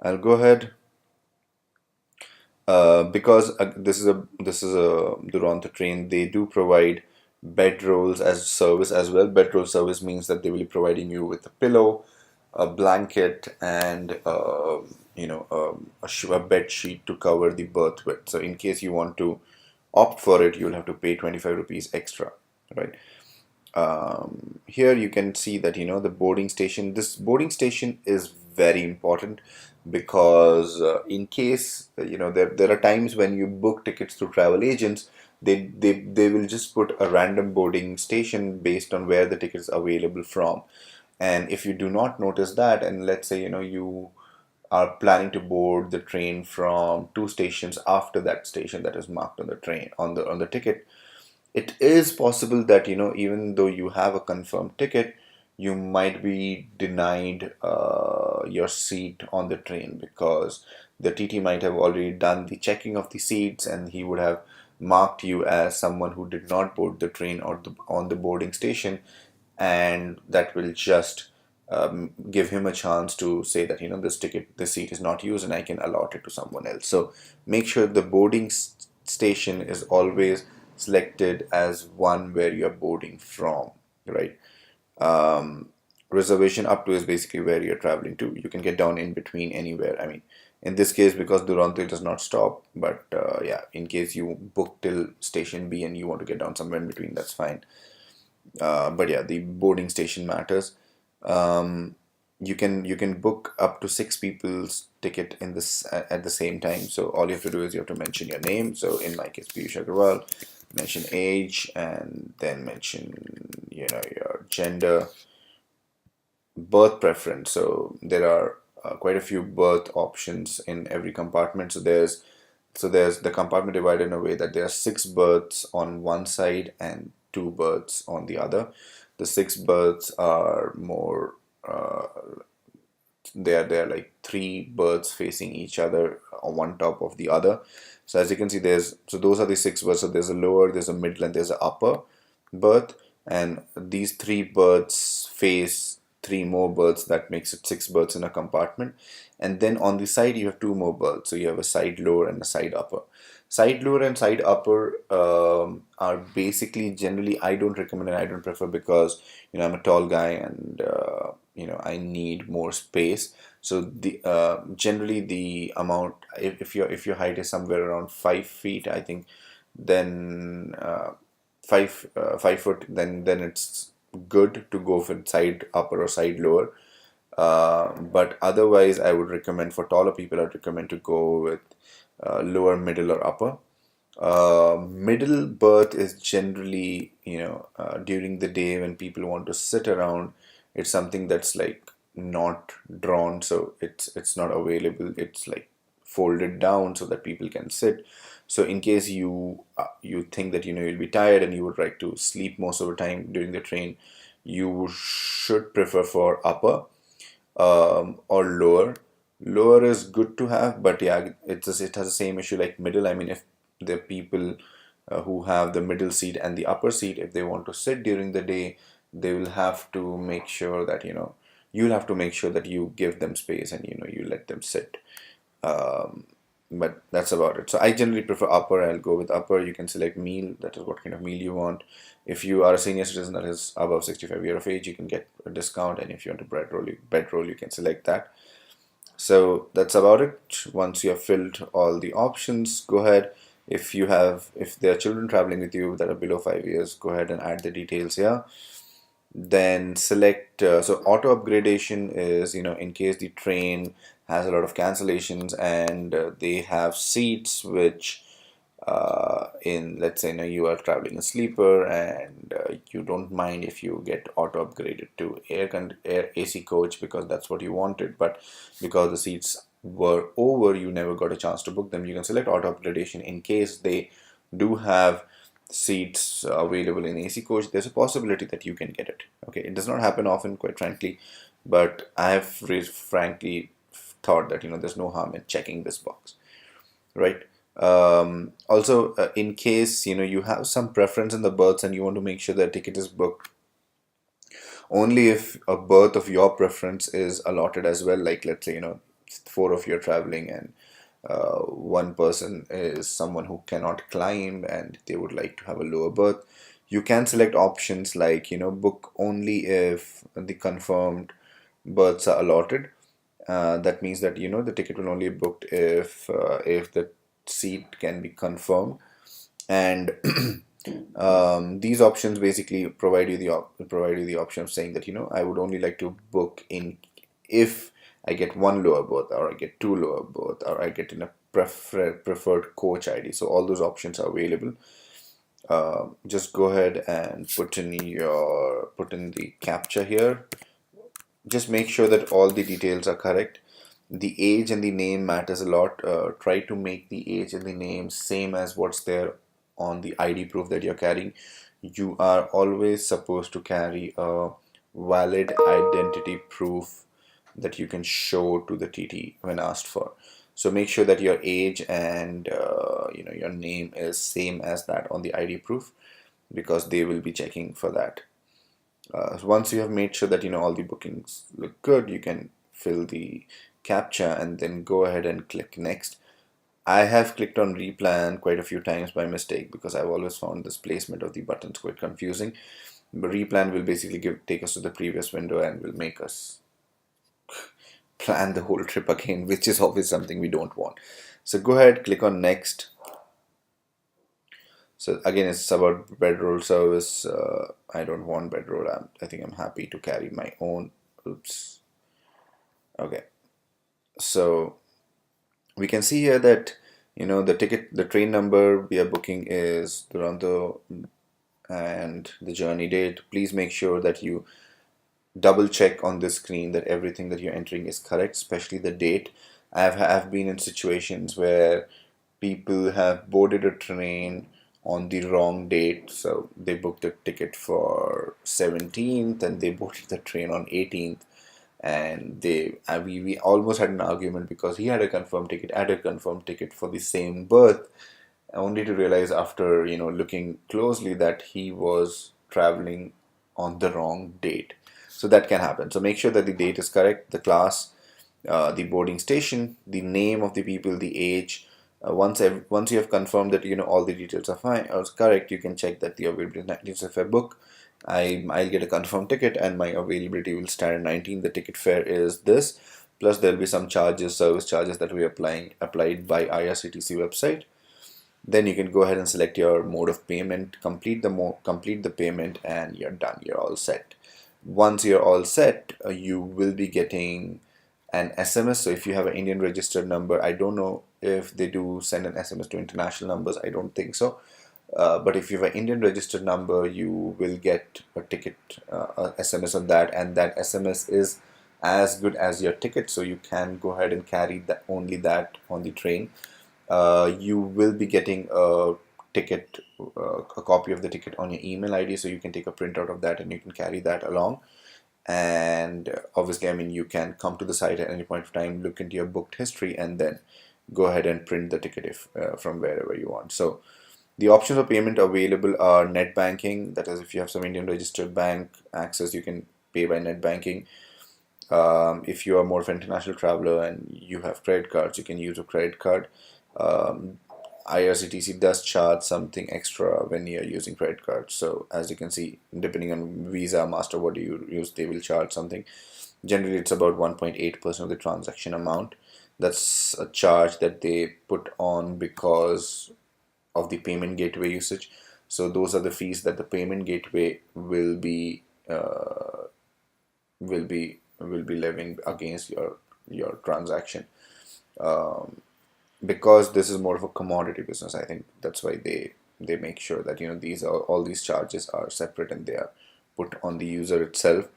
I'll go ahead because this is a Duronto train. They do provide bedrolls as service as well. Bedroll service means that they will be providing you with a pillow, a blanket, and a bed sheet to cover the berth with. So in case you want to opt for it, you'll have to pay 25 rupees extra, right? Here you can see that the boarding station. This boarding station is very important because in case there are times when you book tickets through travel agents, they will just put a random boarding station based on where the ticket is available from. And if you do not notice that, and let's say you are planning to board the train from two stations after that station that is marked on the train on the ticket, it is possible that even though you have a confirmed ticket, you might be denied your seat on the train because the TT might have already done the checking of the seats and he would have marked you as someone who did not board the train or on the boarding station, and that will just give him a chance to say that this seat is not used and I can allot it to someone else. So make sure the boarding station is always selected as one where you're boarding from, right? um, Reservation up to is basically where you're traveling to. You can get down in between anywhere. I mean, in this case, because Duronto does not stop, but yeah, in case you book till station B and you want to get down somewhere in between, that's fine. But yeah, the boarding station matters. um, you can book up to six people's ticket in this at the same time. So all you have to do is you have to mention your name. So in my case, Piyush Agarwal, mention age, and then mention your gender, birth preference. So there are quite a few birth options in every compartment. So there's the compartment divided in a way that there are six berths on one side and two berths on the other. The six berths are more they are like three berths facing each other on one top of the other. So as you can see, those are the six berths. So there's a lower, there's a middle, and there's an upper berth, and these three berths face three more berths. That makes it six berths in a compartment. And then on the side you have two more berths. So you have a side lower and a side upper. Side lower and side upper are basically, generally I don't recommend and I don't prefer because I'm a tall guy and I need more space. So the generally the amount, if your height is somewhere around 5 feet, I think, then 5 foot, then it's good to go for side upper or side lower. But otherwise, I would recommend, for taller people, I'd recommend to go with lower, middle, or upper. Middle berth is generally, during the day when people want to sit around, it's something that's like not drawn, so it's not available. It's like folded down so that people can sit. So in case you think that you'll be tired and you would like to sleep most of the time during the train, you should prefer for upper or lower. Lower is good to have, but yeah, it has the same issue like middle. I mean, if the people who have the middle seat and the upper seat, if they want to sit during the day, they will have to make sure that you'll have to make sure that you give them space and you let them sit. Um, but that's about it. So I generally prefer upper. I'll go with upper. You can select meal, that is what kind of meal you want. If you are a senior citizen that is above 65 years of age, you can get a discount, and if you want a bedroll, you can select that. So that's about it. Once you have filled all the options, go ahead. If there are children traveling with you that are below 5 years, go ahead and add the details here. Then select, so auto upgradation is, in case the train has a lot of cancellations and they have seats which in, let's say, you are traveling a sleeper and you don't mind if you get auto upgraded to air AC coach because that's what you wanted, but because the seats were over, you never got a chance to book them. You can select auto upgradation. In case they do have seats available in AC coach, there's a possibility that you can get it. Okay, it does not happen often, quite frankly, but I have frankly thought that there's no harm in checking this box, right? Also, in case you have some preference in the berths and you want to make sure that ticket is booked only if a berth of your preference is allotted as well, like let's say four of you are traveling, and one person is someone who cannot climb and they would like to have a lower berth, you can select options like, book only if the confirmed berths are allotted. That means that the ticket will only be booked if the seat can be confirmed. And these options basically provide you the option of saying that I would only like to book in if I get one lower berth, or I get two lower berth, or I get in a preferred coach ID. So all those options are available. Just go ahead and put in the captcha here. Just make sure that all the details are correct. The age and the name matters a lot. Try to make the age and the name same as what's there on the ID proof that you're carrying. You are always supposed to carry a valid identity proof that you can show to the TT when asked for. So make sure that your age and your name is same as that on the ID proof, because they will be checking for that. Once you have made sure that all the bookings look good, you can fill the captcha and then go ahead and click next. I have clicked on replan quite a few times by mistake, because I've always found this placement of the buttons quite confusing. But replan will basically take us to the previous window and will make us plan the whole trip again, which is obviously something we don't want. So go ahead, click on next. So again, it's about bedroll service. I don't want bedroll. I think I'm happy to carry my own. Oops. Okay. So we can see here that the train number we are booking is Toronto, and the journey date. Please make sure that you double check on this screen that everything that you're entering is correct, especially the date. I've been in situations where people have boarded a train on the wrong date. So they booked a ticket for 17th and they boarded the train on 18th, and we almost had an argument because he had a confirmed ticket, I had a confirmed ticket for the same berth, only to realize after looking closely that he was traveling on the wrong date. So that can happen. So make sure that the date is correct, the class, the boarding station, the name of the people, the age. Once you have confirmed that all the details are fine or correct, you can check that the availability. So if I book, I'll get a confirmed ticket and my availability will stand at 19. The ticket fare is this, plus there'll be some charges, service charges that we applied by IRCTC website. Then you can go ahead and select your mode of payment, complete the payment, and you're done. You're all set. Once you're all set, you will be getting an SMS. So if you have an Indian registered number, I don't know if they do send an SMS to international numbers. I don't think so. But if you have an Indian registered number, you will get a ticket, a SMS on that, and that SMS is as good as your ticket. So you can go ahead and carry only that on the train. You will be getting a ticket, a copy of the ticket on your email ID, so you can take a printout of that and you can carry that along. And obviously, you can come to the site at any point of time, look into your booked history, and then go ahead and print the ticket from wherever you want. So the options of payment available are net banking. That is, if you have some Indian registered bank access, you can pay by net banking. If you are more of an international traveler and you have credit cards, you can use a credit card. IRCTC does charge something extra when you're using credit cards. So as you can see, depending on Visa, Master, what do you use, they will charge something. Generally, it's about 1.8% of the transaction amount. That's a charge that they put on because of the payment gateway usage. So those are the fees that the payment gateway will be levying against your transaction. Because this is more of a commodity business, I think that's why they make sure that all these charges are separate and they are put on the user itself.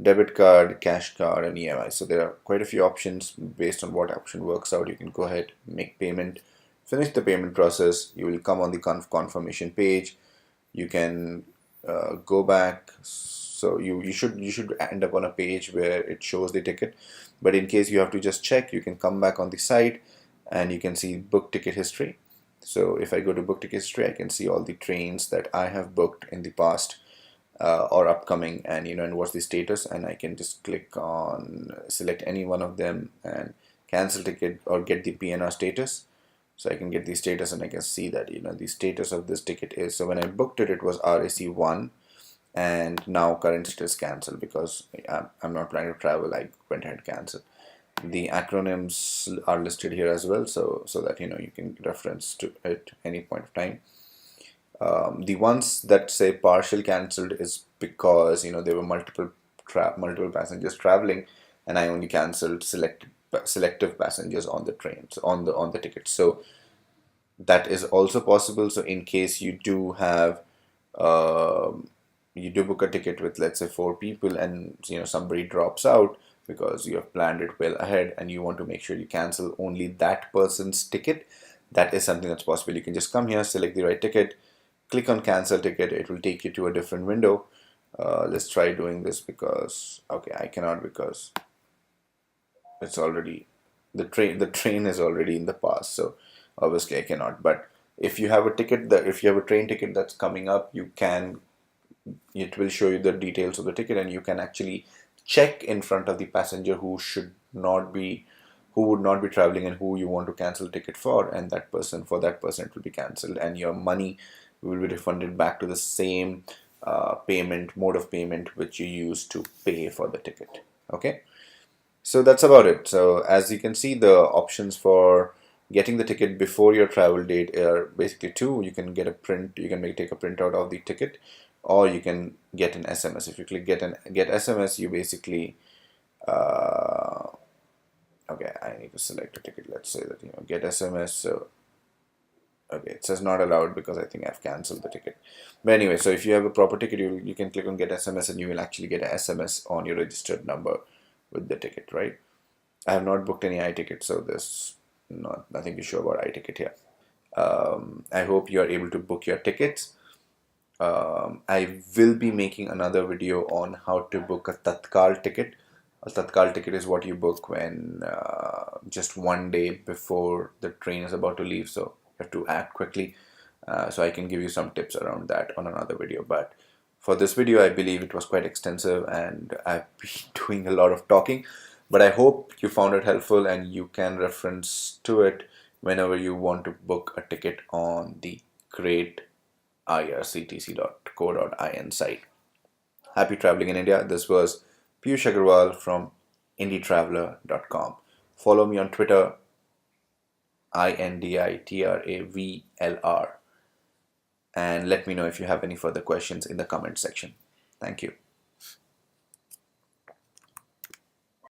Debit card, cash card, and EMI. So there are quite a few options. Based on what option works out, you can go ahead, make payment, finish the payment process. You will come on the confirmation page. You can go back. So you should end up on a page where it shows the ticket. But in case you have to just check, you can come back on the site and you can see book ticket history. So if I go to book ticket history, I can see all the trains that I have booked in the past or upcoming, and and what's the status, and I can just click on select any one of them and cancel ticket or get the PNR status. So I can get the status and I can see that, the status of this ticket is, so when I booked it, it was RAC1, and now current status cancelled because I'm not planning to travel. I went ahead and canceled. The acronyms are listed here as well, so that you can reference to it any point of time. The ones that say partial cancelled is because there were multiple passengers traveling, and I only cancelled selective passengers on the trains on the tickets. So that is also possible. So in case you do have you do book a ticket with, let's say, 4 people, and somebody drops out because you have planned it well ahead and you want to make sure you cancel only that person's ticket, that is something that's possible. You can just come here, select the right ticket, click on cancel ticket. It will take you to a different window. Let's try doing this because, okay, I cannot because it's already, the train is already in the past, so obviously I cannot. But if you have a train ticket that's coming up, it will show you the details of the ticket, and you can actually check in front of the passenger who would not be traveling and who you want to cancel ticket for, and for that person it will be cancelled, and your money will be refunded back to the same mode of payment which you used to pay for the ticket. Okay, so that's about it. So as you can see, the options for getting the ticket before your travel date are basically two. You can take a printout of the ticket, or you can get an SMS. If you click get SMS, you basically okay, I need to select a ticket. Let's say that get SMS. So okay, it says not allowed because I think I've cancelled the ticket. But anyway, so if you have a proper ticket, you can click on get SMS, and you will actually get an SMS on your registered number with the ticket, right? I have not booked any iTicket, so there's nothing to show about iTicket here. I hope you are able to book your tickets. I will be making another video on how to book a Tatkal ticket. A Tatkal ticket is what you book when just one day before the train is about to leave, so you have to act quickly. So I can give you some tips around that on another video. But for this video, I believe it was quite extensive and I've been doing a lot of talking. But I hope you found it helpful and you can reference to it whenever you want to book a ticket on the great IRCTC.co.in site. Happy traveling in India. This was Piyush Agarwal from IndiTraveller.com. Follow me on Twitter, IndiTravlr, and let me know if you have any further questions in the comment section. Thank you.